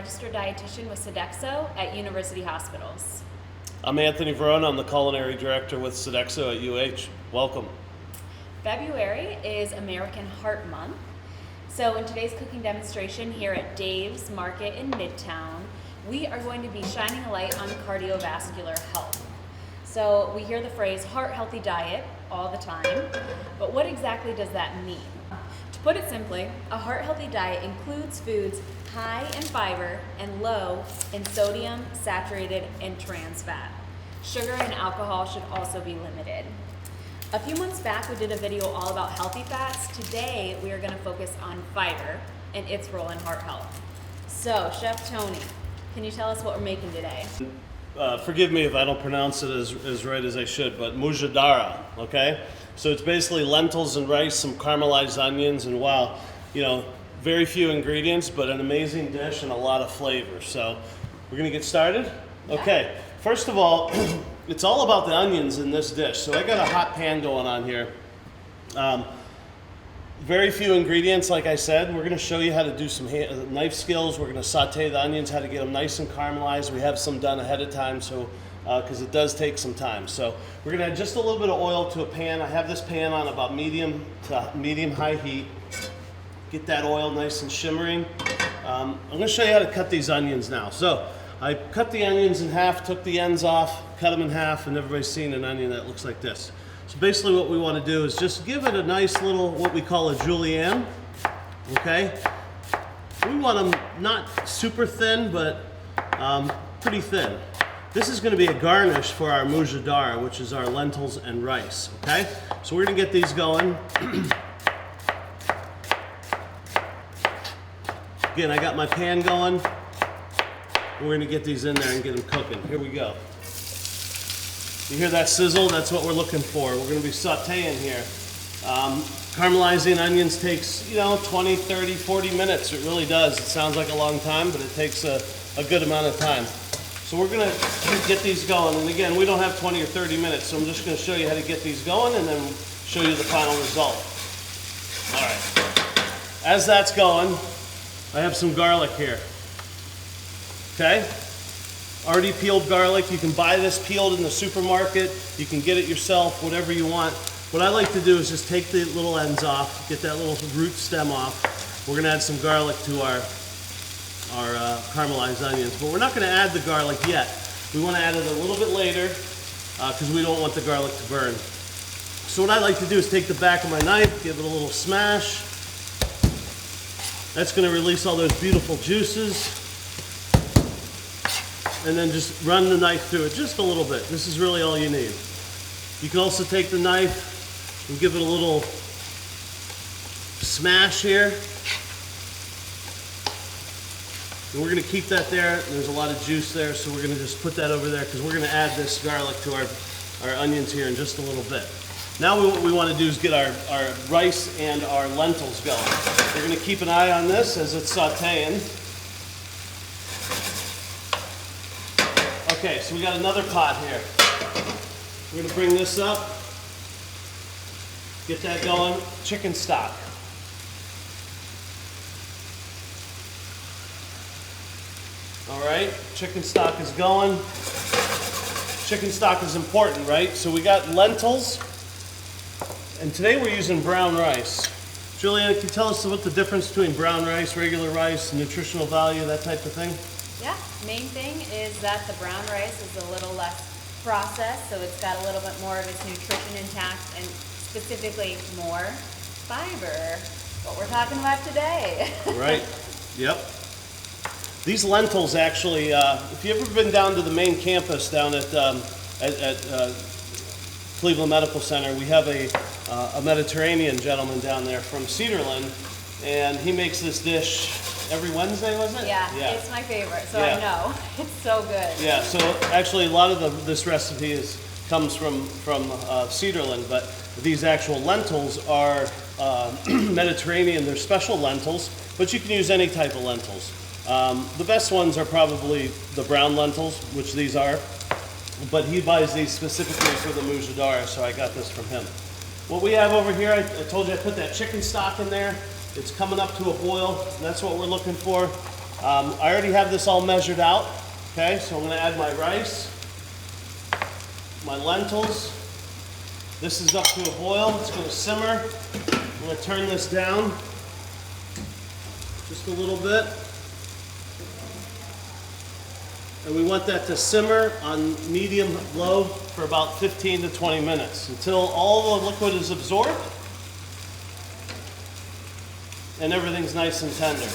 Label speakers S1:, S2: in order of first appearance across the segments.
S1: registered dietitian with Sodexo at University Hospitals.
S2: I'm Anthony Verona. I'm the culinary director with Sodexo at UH. Welcome.
S1: February is American Heart Month. So in today's cooking demonstration here at Dave's Market in Midtown, we are going to be shining a light on cardiovascular health. So we hear the phrase heart healthy diet all the time, but what exactly does that mean? To put it simply, a heart healthy diet includes foods high in fiber and low in sodium, saturated, and trans fat. Sugar and alcohol should also be limited. A few months back, we did a video all about healthy fats. Today, we are going to focus on fiber and its role in heart health. So, Chef Tony, can you tell us what we're making today?
S2: Forgive me if I don't pronounce it as right as I should, but mujadara, okay? So it's basically lentils and rice, some caramelized onions, and wow, very few ingredients, but an amazing dish and a lot of flavor. So we're gonna get started? Okay, first of all, it's all about the onions in this dish. So I got a hot pan going on here. Very few ingredients, like I said. We're gonna show you how to do some knife skills. We're gonna saute the onions, how to get them nice and caramelized. We have some done ahead of time, so because it does take some time. So we're gonna add just a little bit of oil to a pan. I have this pan on about medium to medium-high heat. Get that oil nice and shimmering. I'm gonna show you how to cut these onions now. So I cut the onions in half, took the ends off, cut them in half, and everybody's seen an onion that looks like this. So basically what we want to do is just give it a nice little, what we call a julienne, okay? We want them not super thin, but pretty thin. This is going to be a garnish for our mujadara, which is our lentils and rice, okay? So we're going to get these going. Again, I got my pan going. We're going to get these in there and get them cooking. Here we go. You hear that sizzle? That's what we're looking for. We're going to be sauteing here. Caramelizing onions takes, 20, 30, 40 minutes. It really does. It sounds like a long time, but it takes a good amount of time. So we're going to get these going. And again, we don't have 20 or 30 minutes, so I'm just going to show you how to get these going and then show you the final result. All right. As that's going, I have some garlic here. Okay? Already peeled garlic. You can buy this peeled in the supermarket. You can get it yourself, whatever you want. What I like to do is just take the little ends off, get that little root stem off. We're gonna add some garlic to our caramelized onions, but we're not gonna add the garlic yet. We wanna add it a little bit later because we don't want the garlic to burn. So what I like to do is take the back of my knife, give it a little smash. That's gonna release all those beautiful juices. And then just run the knife through it just a little bit. This is really all you need. You can also take the knife and give it a little smash here. And we're gonna keep that there. There's a lot of juice there, so we're gonna just put that over there because we're gonna add this garlic to our onions here in just a little bit. Now what we wanna do is get our rice and our lentils going. We're gonna keep an eye on this as it's sauteing. Okay, so we got another pot here. We're gonna bring this up, get that going. Chicken stock. All right, chicken stock is going. Chicken stock is important, right? So we got lentils, and today we're using brown rice. Juliana, can you tell us what the difference between brown rice, regular rice, nutritional value, that type of thing?
S1: Yeah, main thing is that the brown rice is a little less processed, so it's got a little bit more of its nutrition intact and specifically more fiber, what we're talking about today.
S2: Right, yep. These lentils actually, if you've ever been down to the main campus down at Cleveland Medical Center, we have a Mediterranean gentleman down there from Cedarland, and he makes this dish every Wednesday, was it?
S1: Yeah, it's my favorite, so yeah. I know. It's so good.
S2: Yeah, so actually a lot of this recipe comes from Cedarland, but these actual lentils are Mediterranean. They're special lentils, but you can use any type of lentils. The best ones are probably the brown lentils, which these are, but he buys these specifically for the mujadara, so I got this from him. What we have over here, I told you I put that chicken stock in there. It's coming up to a boil. That's what we're looking for. I already have this all measured out. Okay, so I'm going to add my rice, my lentils. This is up to a boil. It's going to simmer. I'm going to turn this down just a little bit. And we want that to simmer on medium low for about 15 to 20 minutes until all the liquid is absorbed and everything's nice and tender.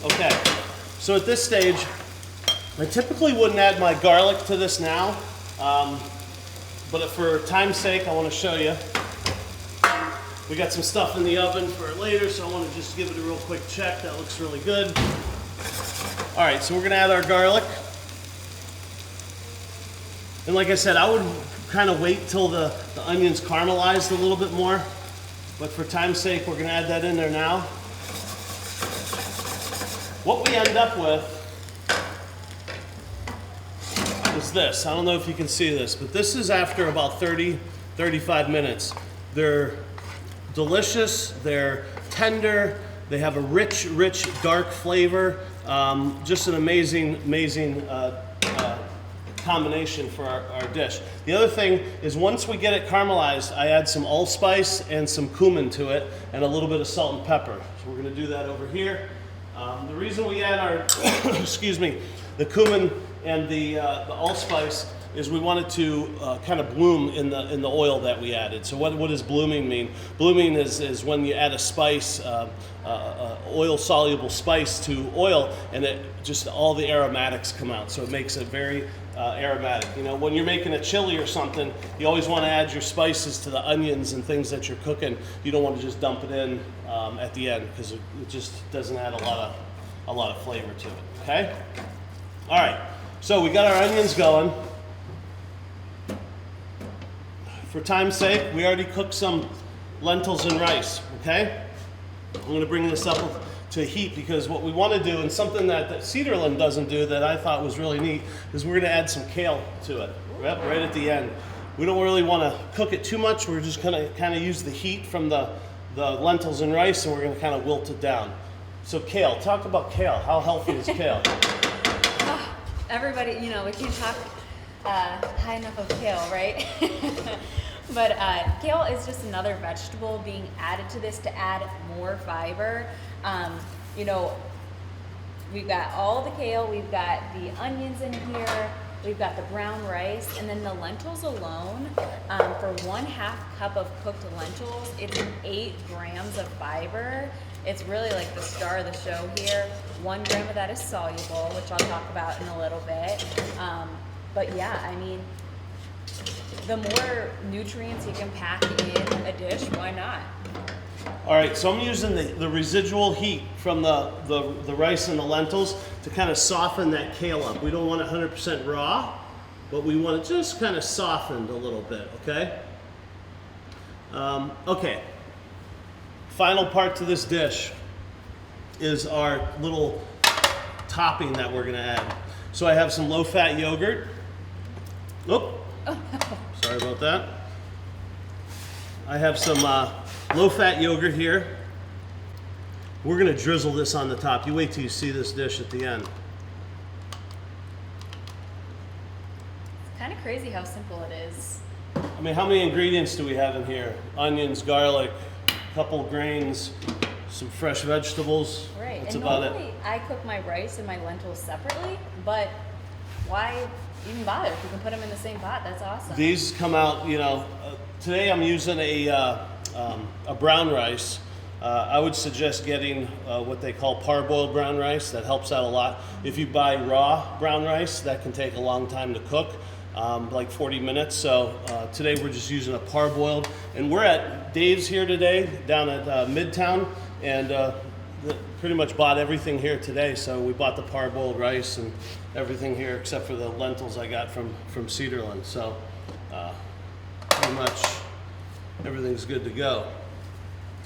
S2: Okay, so at this stage, I typically wouldn't add my garlic to this now, but for time's sake, I want to show you. We got some stuff in the oven for later, so I want to just give it a real quick check. That looks really good. All right, so we're going to add our garlic. And like I said, I would kind of wait till the onions caramelized a little bit more, but for time's sake, we're going to add that in there now. What we end up with is this. I don't know if you can see this, but this is after about 30, 35 minutes. They're delicious, they're tender, they have a rich, dark flavor. Just an amazing combination for our dish. The other thing is once we get it caramelized, I add some allspice and some cumin to it and a little bit of salt and pepper. So we're going to do that over here. The reason we add our, excuse me, the cumin and the allspice is we want it to kind of bloom in the oil that we added. So what does blooming mean? Blooming is when you add a spice, oil-soluble spice to oil, and it just all the aromatics come out. So it makes it very aromatic. You know, when you're making a chili or something, you always want to add your spices to the onions and things that you're cooking. You don't want to just dump it in at the end because it just doesn't add a lot of flavor to it. Okay. All right. So we got our onions going. For time's sake, we already cooked some lentils and rice, okay? I'm gonna bring this up to heat because what we wanna do, and something that Cedarland doesn't do that I thought was really neat, is we're gonna add some kale to it, right at the end. We don't really wanna cook it too much. We're just gonna kinda use the heat from the lentils and rice, and we're gonna kinda wilt it down. So kale, talk about kale. How healthy is kale?
S1: Everybody, you know, we can't talk high enough of kale, right? But kale is just another vegetable being added to this to add more fiber. You know, we've got all the kale, we've got the onions in here, we've got the brown rice, and then the lentils alone, for 1/2 cup of cooked lentils, it's 8 grams of fiber. It's really like the star of the show here. 1 gram of that is soluble, which I'll talk about in a little bit. But yeah, I mean, the more nutrients you can pack in a dish, why not?
S2: All right, so I'm using the residual heat from the rice and the lentils to kind of soften that kale up. We don't want it 100% raw, but we want it just kind of softened a little bit, okay? Okay, final part to this dish is our little topping that we're gonna add. So I have some low-fat yogurt. Oh, sorry about that. I have some low-fat yogurt here. We're gonna drizzle this on the top. You wait till you see this dish at the end.
S1: It's kind of crazy how simple it is.
S2: I mean, how many ingredients do we have in here? Onions, garlic, a couple grains, some fresh vegetables.
S1: Right,
S2: That's
S1: and
S2: about
S1: normally
S2: it.
S1: I cook my rice and my lentils separately, but why even bother? If you can put them in the same pot, that's awesome.
S2: These come out, you know, today I'm using a brown rice. I would suggest getting what they call parboiled brown rice. That helps out a lot. If you buy raw brown rice, that can take a long time to cook, like 40 minutes. So today we're just using a parboiled. And we're at Dave's here today, down at Midtown, and pretty much bought everything here today. So we bought the parboiled rice and everything here except for the lentils I got from Cedarland. So pretty much everything's good to go.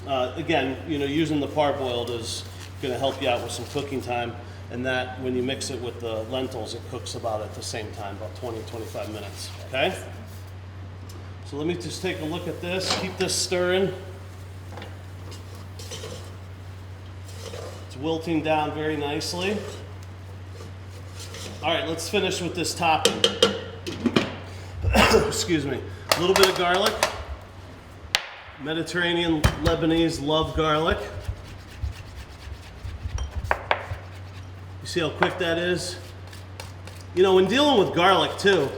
S2: Again, you know, using the parboiled is going to help you out with some cooking time, and that when you mix it with the lentils, it cooks about at the same time, about 20-25 minutes. Okay? So let me just take a look at this. Keep this stirring. It's wilting down very nicely. All right, let's finish with this topping. Excuse me. A little bit of garlic. Mediterranean Lebanese love garlic. You see how quick that is? You know, when dealing with garlic too,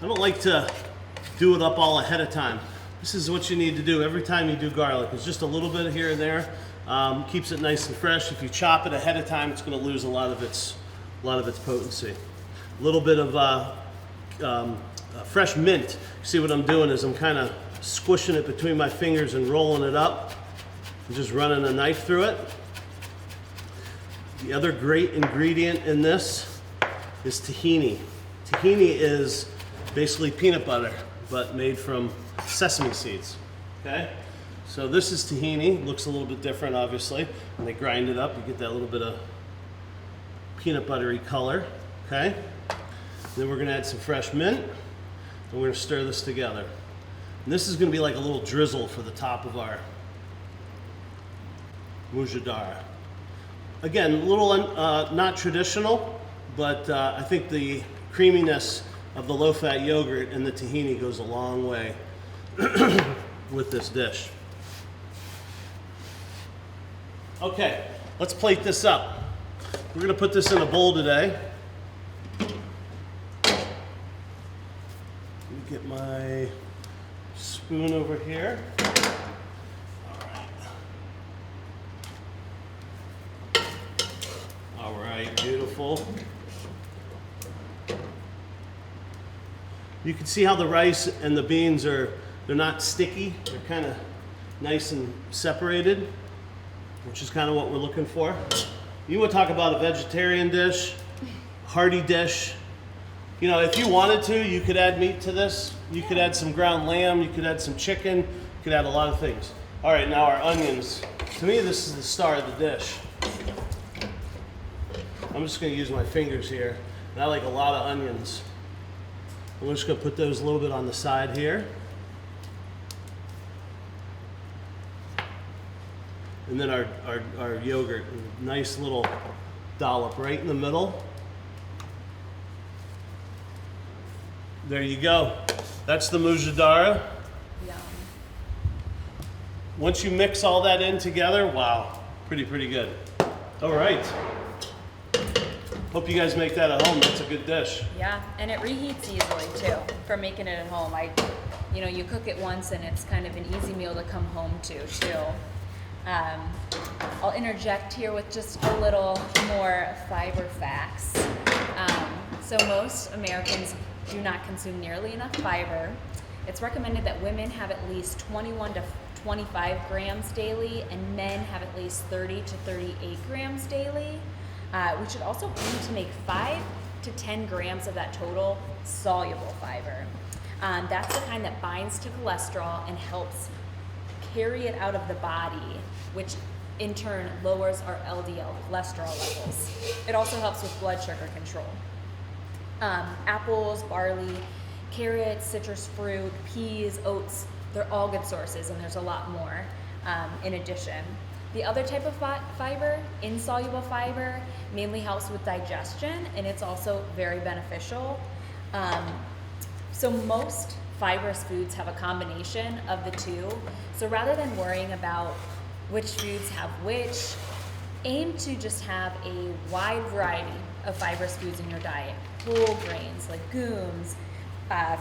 S2: I don't like to do it up all ahead of time. This is what you need to do every time you do garlic. It's just a little bit here and there. Keeps it nice and fresh. If you chop it ahead of time, it's going to lose a lot of its potency. A little bit of fresh mint. See what I'm doing is I'm kind of squishing it between my fingers and rolling it up. I'm just running a knife through it. The other great ingredient in this is tahini. Tahini is basically peanut butter, but made from sesame seeds. Okay? So this is tahini. Looks a little bit different, obviously. When they grind it up, you get that little bit of peanut buttery color. Okay? Then we're going to add some fresh mint, and we're going to stir this together. And this is going to be like a little drizzle for the top of our mujadara. Again, a little not traditional, but I think the creaminess of the low-fat yogurt and the tahini goes a long way with this dish. Okay, let's plate this up. We're going to put this in a bowl today. Let me get my spoon over here. All right, beautiful. You can see how the rice and the beans they're not sticky. They're kind of nice and separated, which is kind of what we're looking for. You want to talk about a vegetarian dish, hearty dish. You know, if you wanted to, you could add meat to this. You could add some ground lamb, you could add some chicken, you could add a lot of things. All right, now our onions. To me, this is the star of the dish. I'm just going to use my fingers here, and I like a lot of onions. I'm just going to put those a little bit on the side here. And then our yogurt, a nice little dollop right in the middle. There you go. That's the mujadara.
S1: Yum.
S2: Once you mix all that in together, wow, pretty good. All right. Hope you guys make that at home. That's a good dish.
S1: Yeah, and it reheats easily too for making it at home. You cook it once and it's kind of an easy meal to come home to too. I'll interject here with just a little more fiber facts. So most Americans do not consume nearly enough fiber. It's recommended that women have at least 21 to 25 grams daily and men have at least 30 to 38 grams daily. We should also aim to make 5 to 10 grams of that total soluble fiber. That's the kind that binds to cholesterol and helps carry it out of the body, which in turn lowers our LDL cholesterol levels. It also helps with blood sugar control. Apples, barley, carrots, citrus fruit, peas, oats, they're all good sources, and there's a lot more in addition. The other type of fiber, insoluble fiber, mainly helps with digestion, and it's also very beneficial. So most fibrous foods have a combination of the two. So rather than worrying about which foods have which, aim to just have a wide variety of fibrous foods in your diet. Whole grains, legumes,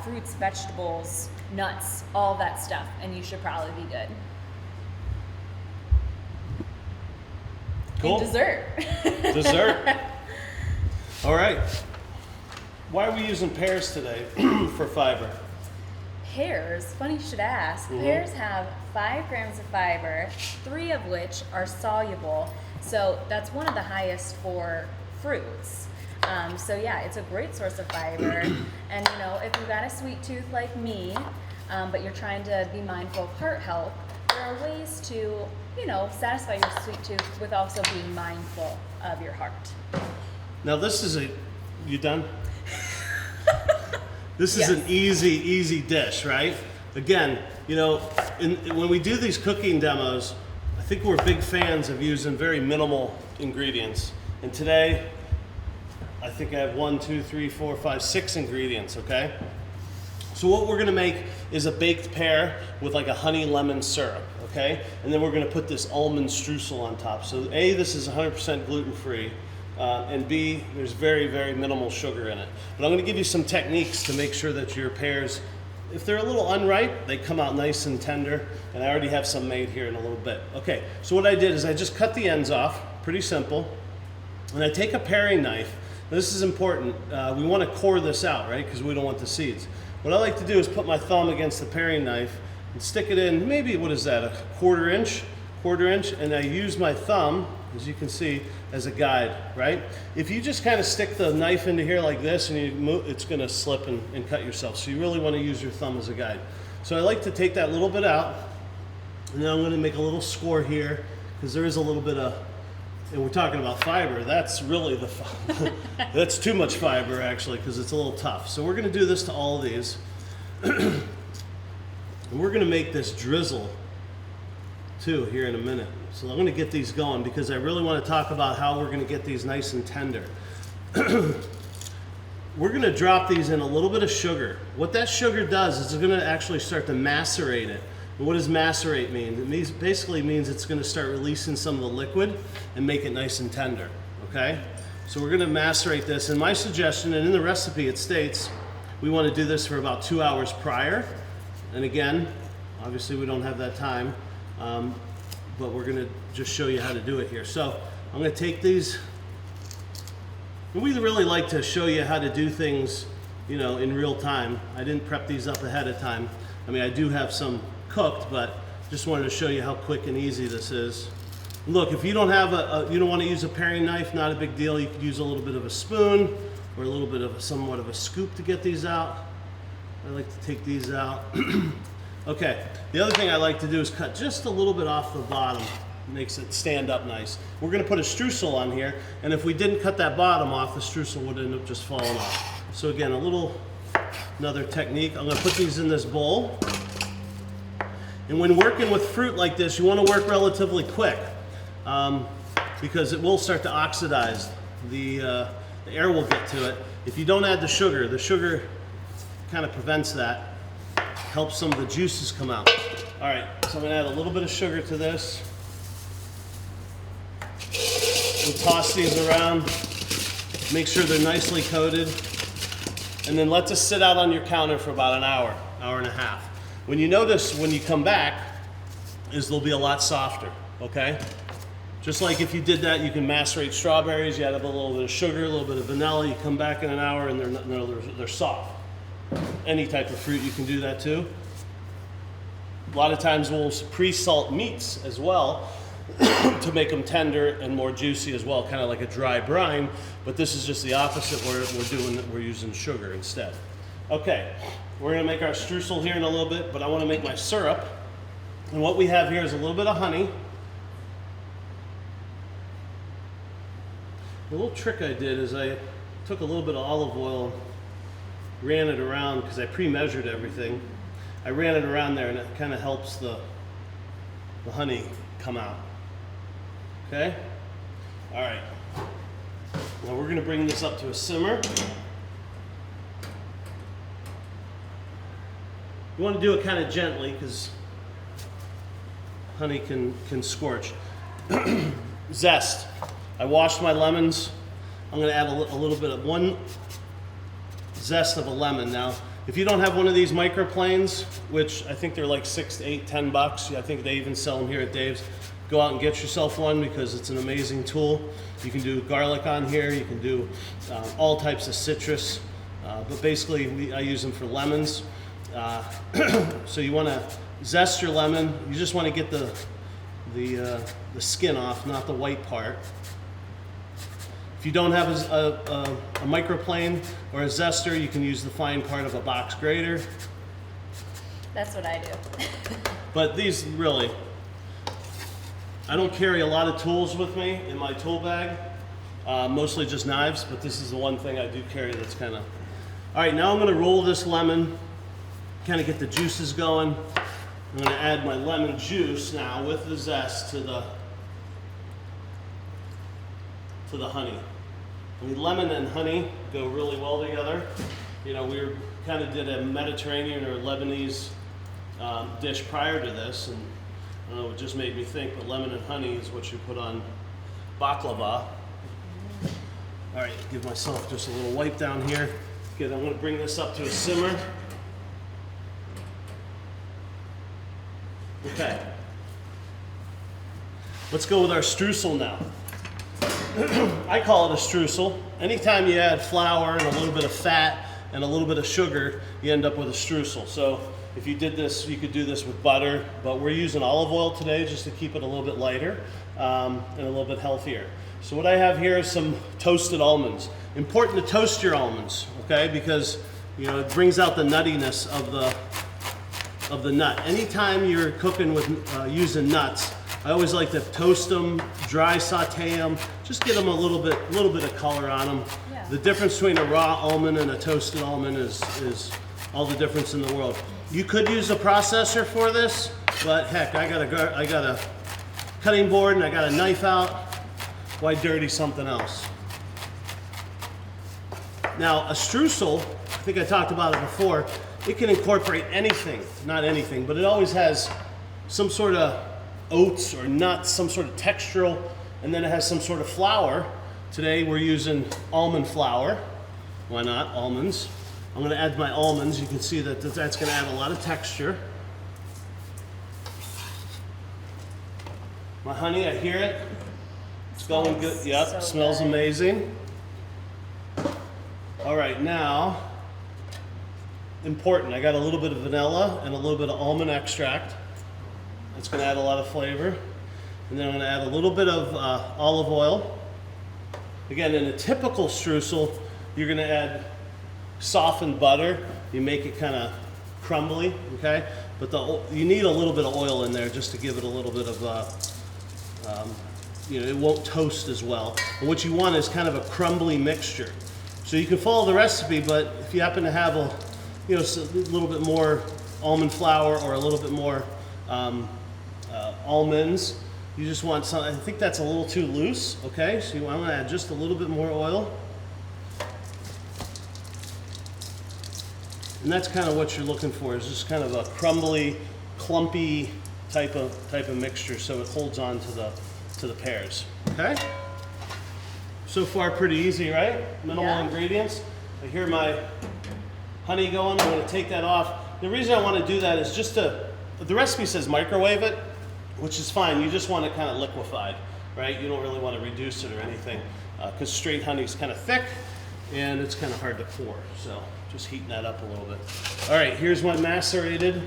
S1: fruits, vegetables, nuts, all that stuff, and you should probably be good.
S2: Cool.
S1: And dessert.
S2: Dessert. All right. Why are we using pears today for fiber?
S1: Pears, funny you should ask.
S2: Mm-hmm.
S1: Pears have 5 grams of fiber, 3 of which are soluble. So that's one of the highest for fruits. So yeah, it's a great source of fiber. And if you've got a sweet tooth like me, but you're trying to be mindful of heart health, there are ways to, satisfy your sweet tooth with also being mindful of your heart.
S2: Now this is you done? This is
S1: Yes.
S2: an easy dish, right? Again, when we do these cooking demos, I think we're big fans of using very minimal ingredients. And today, I think I have 1, 2, 3, 4, 5, 6 ingredients, okay? So what we're gonna make is a baked pear with like a honey lemon syrup, okay? And then we're gonna put this almond streusel on top. So A, this is 100% gluten-free, and B, there's very, very minimal sugar in it. But I'm gonna give you some techniques to make sure that your pears, if they're a little unripe, they come out nice and tender, and I already have some made here in a little bit. Okay, so what I did is I just cut the ends off, pretty simple, and I take a paring knife. This is important. We want to core this out, right? Because we don't want the seeds. What I like to do is put my thumb against the paring knife and stick it in, maybe, what is that, a quarter inch, and I use my thumb, as you can see, as a guide, right? If you just kind of stick the knife into here like this and you move, it's going to slip and cut yourself. So you really want to use your thumb as a guide. So I like to take that little bit out, and then I'm going to make a little score here, because there is a little bit of, and we're talking about fiber, that's really that's too much fiber actually, because it's a little tough. So we're going to do this to all of these. And we're going to make this drizzle too here in a minute. So I'm going to get these going because I really want to talk about how we're going to get these nice and tender. We're going to drop these in a little bit of sugar. What that sugar does is it's going to actually start to macerate it. And what does macerate mean? It basically means it's going to start releasing some of the liquid and make it nice and tender, okay? So we're going to macerate this, and my suggestion, and in the recipe it states, we want to do this for about 2 hours prior. And again, obviously we don't have that time, but we're going to just show you how to do it here. So I'm going to take these. We really like to show you how to do things, you know, in real time. I didn't prep these up ahead of time. I mean, I do have some cooked, but just wanted to show you how quick and easy this is. Look, if you don't have you don't want to use a paring knife, not a big deal. You could use a little bit of a spoon or a little bit of somewhat of a scoop to get these out. I like to take these out. Okay, the other thing I like to do is cut just a little bit off the bottom. Makes it stand up nice. We're going to put a streusel on here, and if we didn't cut that bottom off, the streusel would end up just falling off. So again, another technique. I'm going to put these in this bowl. And when working with fruit like this, you want to work relatively quick because it will start to oxidize. The air will get to it. If you don't add the sugar kind of prevents that, helps some of the juices come out. All right, so I'm going to add a little bit of sugar to this. We'll toss these around, make sure they're nicely coated, and then let this sit out on your counter for about an hour, hour and a half. When you notice when you come back is they'll be a lot softer, okay? Just like if you did that, you can macerate strawberries, you add a little bit of sugar, a little bit of vanilla, you come back in an hour and they're soft. Any type of fruit you can do that too. A lot of times we'll pre-salt meats as well to make them tender and more juicy as well, kind of like a dry brine, but this is just the opposite. We're using sugar instead. Okay, we're going to make our streusel here in a little bit, but I want to make my syrup. And what we have here is a little bit of honey. The little trick I did is I took a little bit of olive oil, ran it around because I pre-measured everything. I ran it around there and it kind of helps the honey come out. Okay? All right. Now we're going to bring this up to a simmer. You want to do it kind of gently because honey can scorch. Zest. I washed my lemons. I'm going to add a little bit of one zest of a lemon. Now, if you don't have one of these microplanes, which I think they're like $6 to $8, $10, I think they even sell them here at Dave's, go out and get yourself one because it's an amazing tool. You can do garlic on here. You can do all types of citrus, but basically I use them for lemons. So you want to zest your lemon. You just want to get the skin off, not the white part. If you don't have a microplane or a zester, you can use the fine part of a box grater.
S1: That's what I do.
S2: But these really, I don't carry a lot of tools with me in my tool bag, mostly just knives, but this is the one thing I do carry that's kind of... All right, now I'm going to roll this lemon, kind of get the juices going. I'm going to add my lemon juice now with the zest to the honey. I mean, lemon and honey go really well together. You know, we kind of did a Mediterranean or Lebanese dish prior to this, and I don't know, it just made me think, but lemon and honey is what you put on baklava. All right, give myself just a little wipe down here. Good, I'm gonna bring this up to a simmer. Okay. Let's go with our streusel now. I call it a streusel. Anytime you add flour and a little bit of fat and a little bit of sugar, you end up with a streusel. So if you did this, you could do this with butter, but we're using olive oil today just to keep it a little bit lighter and a little bit healthier. So what I have here is some toasted almonds. Important to toast your almonds, okay? Because you know it brings out the nuttiness of the nut. Anytime you're cooking with using nuts, I always like to toast them, dry saute them, just get them a little bit of color on them.
S1: Yeah.
S2: The difference between a raw almond and a toasted almond is all the difference in the world. You could use a processor for this, but heck, I got a cutting board and I got a knife out. Why dirty something else? Now, a streusel, I think I talked about it before, it can incorporate anything, not anything, but it always has some sort of oats or nuts, some sort of textural, and then it has some sort of flour. Today we're using almond flour. Why not? Almonds. I'm going to add my almonds. You can see that that's going to add a lot of texture. My honey, I hear it. It's going good. Yep,
S1: so
S2: smells
S1: good.
S2: amazing. All right, now, important, I got a little bit of vanilla and a little bit of almond extract. That's going to add a lot of flavor. And then I'm going to add a little bit of olive oil. Again, in a typical streusel, you're going to add softened butter. You make it kind of crumbly, okay? But you need a little bit of oil in there just to give it a little bit of, you know, it won't toast as well. And what you want is kind of a crumbly mixture. So you can follow the recipe, but if you happen to have a little bit more almond flour or a little bit more almonds, you just want some. I think that's a little too loose, okay? So I'm going to add just a little bit more oil. And that's kind of what you're looking for, is just kind of a crumbly, clumpy type of mixture, so it holds on to the pears. Okay? So far pretty easy, right? Minimal ingredients. I hear my honey going. I'm going to take that off. The reason I want to do that is just the recipe says microwave it, which is fine. You just want it kind of liquefied, right? You don't really want to reduce it or anything, because straight honey is kind of thick and it's kind of hard to pour. So just heating that up a little bit. All right, here's my macerated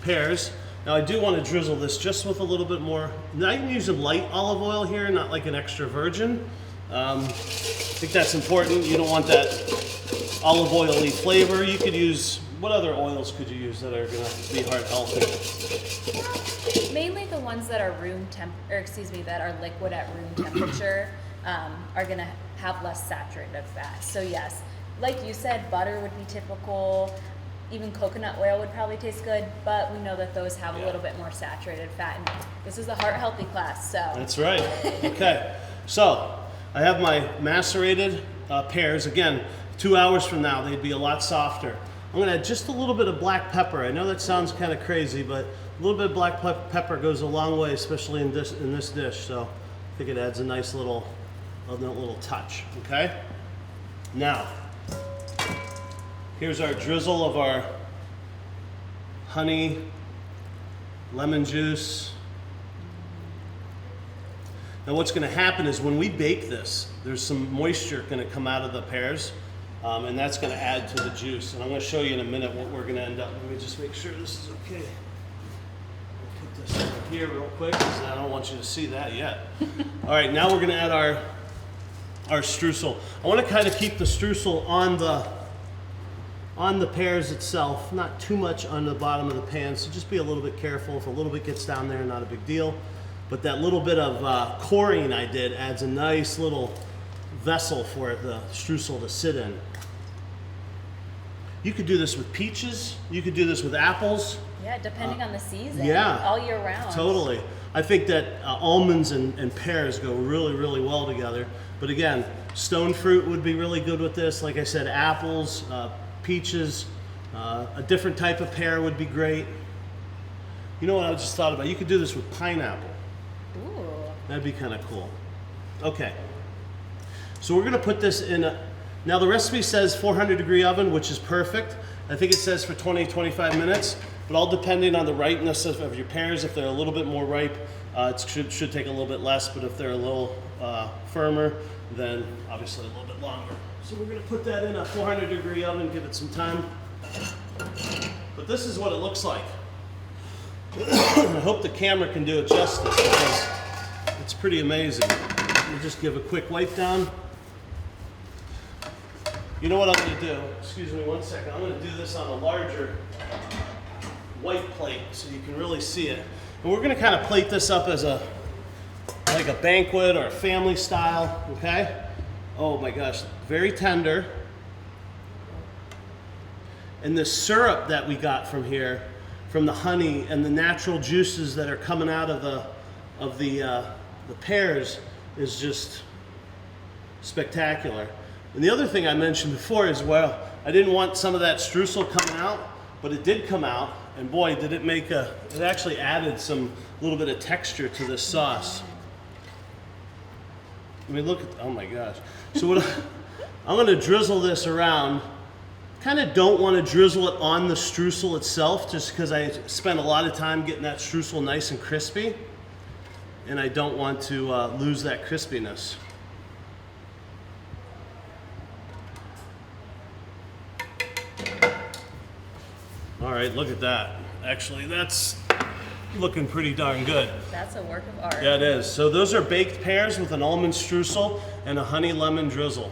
S2: pears. Now I do want to drizzle this just with a little bit more. Now I'm using light olive oil here, not like an extra virgin. I think that's important. You don't want that olive oily flavor. You could use, what other oils could you use that are going to be heart healthy?
S1: Mainly the ones that are that are liquid at room temperature are going to have less saturated fat. So yes, like you said, butter would be typical. Even coconut oil would probably taste good, but we know that those have a little bit more saturated fat. And this is a heart healthy class, so.
S2: That's right. Okay, so I have my macerated pears. Again, 2 hours from now, they'd be a lot softer. I'm gonna add just a little bit of black pepper. I know that sounds kind of crazy, but a little bit of black pepper goes a long way, especially in this dish. So I think it adds a nice little touch, okay? Now, here's our drizzle of our honey, lemon juice. Now what's going to happen is when we bake this, there's some moisture going to come out of the pears, and that's going to add to the juice. And I'm going to show you in a minute what we're going to end up. Let me just make sure this is okay. I'll put this over here real quick because I don't want you to see that yet. All right, now we're going to add our streusel. I want to kind of keep the streusel on the pears itself, not too much on the bottom of the pan, so just be a little bit careful. If a little bit gets down there, not a big deal. But that little bit of coring I did adds a nice little vessel for the streusel to sit in. You could do this with peaches, you could do this with apples.
S1: Yeah, depending on the season.
S2: Yeah.
S1: All year round.
S2: Totally. I think that almonds and pears go really, really well together. But again, stone fruit would be really good with this. Like I said, apples, peaches, a different type of pear would be great. You know what I just thought about? You could do this with pineapple.
S1: Ooh.
S2: That'd be kind of cool. Okay. So we're going to put this in a... Now the recipe says 400-degree oven, which is perfect. I think it says for 20-25 minutes, but all depending on the ripeness of your pears. If they're a little bit more ripe, it should take a little bit less, but if they're a little firmer, then obviously a little bit longer. So we're going to put that in a 400-degree oven, give it some time. But this is what it looks like. I hope the camera can do it justice because it's pretty amazing. Let me just give a quick wipe down. You know what I'm going to do? Excuse me one second. I'm going to do this on a larger white plate so you can really see it. And we're going to kind of plate this up as like a banquet or a family style, okay? Oh my gosh, very tender. And the syrup that we got from here, from the honey and the natural juices that are coming out of the pears, is just spectacular. And the other thing I mentioned before is, well, I didn't want some of that streusel coming out, but it did come out, and boy, did it make it actually added some little bit of texture to this sauce. I mean, look at, oh my gosh. So what I'm gonna drizzle this around. Kind of don't want to drizzle it on the streusel itself, just because I spent a lot of time getting that streusel nice and crispy, and I don't want to lose that crispiness. All right, look at that. Actually, that's looking pretty darn good.
S1: That's a work of art.
S2: Yeah, it is. So those are baked pears with an almond streusel and a honey lemon drizzle.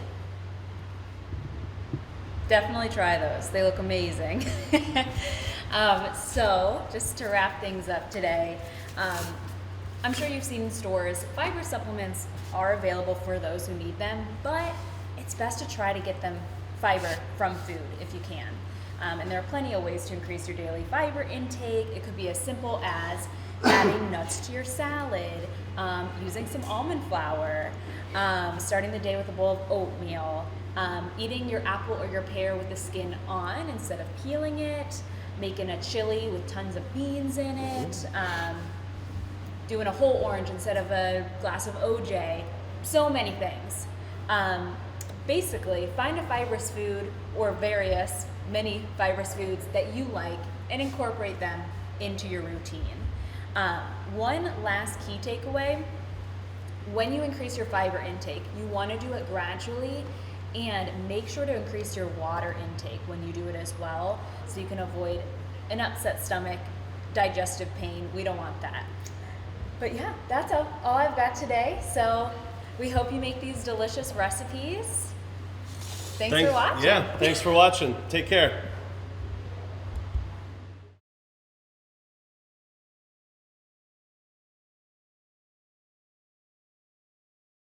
S1: Definitely try those. They look amazing. So, just to wrap things up today, I'm sure you've seen in stores, fiber supplements are available for those who need them, but it's best to try to get them fiber from food if you can. And there are plenty of ways to increase your daily fiber intake. It could be as simple as adding nuts to your salad, using some almond flour, starting the day with a bowl of oatmeal, eating your apple or your pear with the skin on instead of peeling it, making a chili with tons of beans in it, doing a whole orange instead of a glass of OJ, so many things. Basically, find a fibrous food or many fibrous foods that you like and incorporate them into your routine. One last key takeaway, when you increase your fiber intake, you want to do it gradually and make sure to increase your water intake when you do it as well, so you can avoid an upset stomach, digestive pain. We don't want that. But yeah, that's all I've got today. So we hope you make these delicious recipes. Thanks for watching.
S2: Yeah, thanks for watching. Take care.